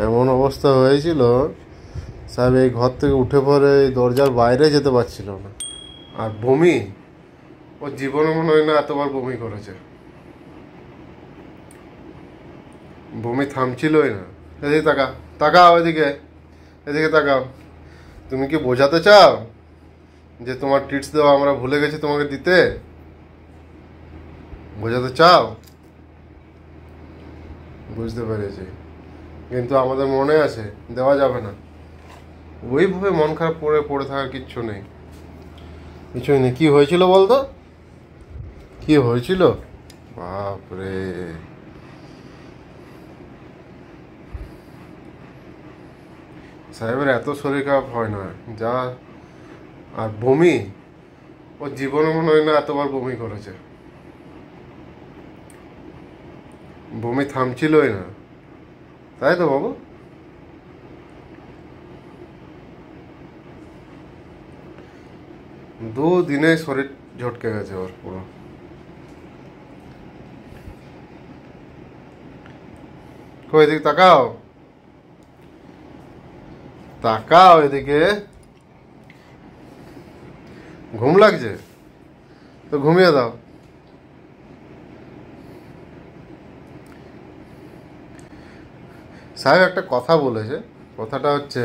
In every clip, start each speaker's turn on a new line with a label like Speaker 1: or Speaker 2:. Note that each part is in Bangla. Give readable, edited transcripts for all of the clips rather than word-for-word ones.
Speaker 1: এমন অবস্থা হয়েছিল সাহেব, এই ঘর থেকে উঠে পড়ে এই দরজার বাইরে যেতে পারছিল না। আর বমি, ও জীবনে মনে হয় না এতবার বমি করেছে। বমি থামছিলই না। এদিকে তাকাও, তাকাও এদিকে, এদিকে তাকাও। তুমি কি বোঝাতে চাও যে তোমার ট্রিটস দেওয়া আমরা ভুলে গেছি তোমাকে দিতে? বোঝাতে চাও? বুঝতে পেরেছি, কিন্তু আমাদের মনে আছে দেওয়া যাবে না। ওইভাবে মন খারাপ করে পড়ে থাকার কিচ্ছু নেই, কিছুই নেই। কি হয়েছিল বলতো, কি হয়েছিল? বাপরে, সাহেবের এত শরীর খারাপ হয় না যা। আর বমি, ও জীবনে মনে হয় না এতবার বমি করেছে। বমি থামছিলই না, তাই তো বাবু? দুদিনে শরীর ঝটকে গেছে ওর পুরো। কই এদিকে তাকাও, তাকাও এদিকে। ঘুম লাগছে তো ঘুমিয়ে দাও। সাহেব একটা কথা বলেছে, কথাটা হচ্ছে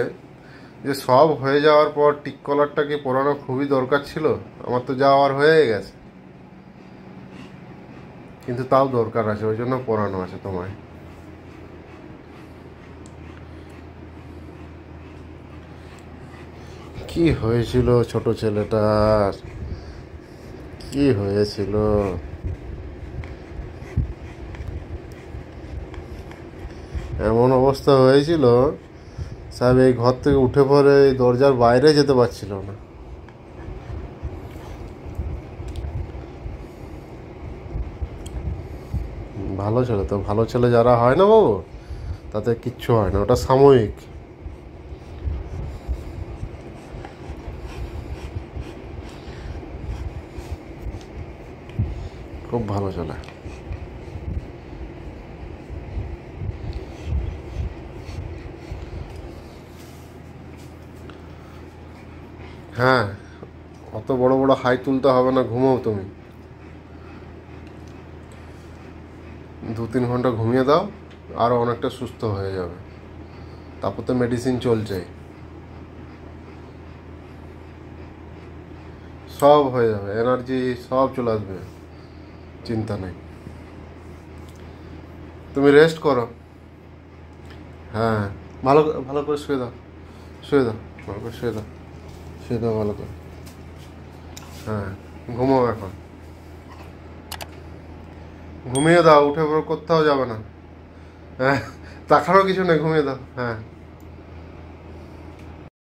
Speaker 1: যে সব হয়ে যাওয়ার পর টিক কলারটাকে পরানো খুবই দরকার ছিল। আমার তো যাওয়ার হয়ে গেছে, কিন্তু তাও দরকার আছে, ওই জন্য পরানো আছে তোমায়। কি হয়েছিল ছোট ছেলেটার, কি হয়েছিল? এমন অবস্থা হয়েছিল সাহেব, এই ঘর থেকে উঠে পড়ে এই দরজার বাইরে যেতে পারছিল না। ভালো ছেলে তো, ভালো ছেলে যারা হয় না বাবু, তাতে কিচ্ছু হয় না, ওটা সাময়িক। খুব ভালো ছেলে। হ্যাঁ, অত বড় বড় হাই তুলতে হবে না, ঘুমাও তুমি। 2-3 ঘন্টা ঘুমিয়ে দাও, আরও অনেকটা সুস্থ হয়ে যাবে। তারপর তো মেডিসিন চলছে, সব হয়ে যাবে, এনার্জি সব চলে আসবে, চিন্তা নেই। তুমি রেস্ট করো। হ্যাঁ, ভালো ভালো করে শুয়ে দাও, শুয়ে দাও, ভালো করে শুয়ে দাও, শুয়ে দাও ভালো করে। হ্যাঁ, ঘুমাও এখন, ঘুমিয়ে দাও, উঠে পড়ে কোথাও যাবে না। হ্যাঁ, তাকারও কিছু নেই, ঘুমিয়ে দাও। হ্যাঁ।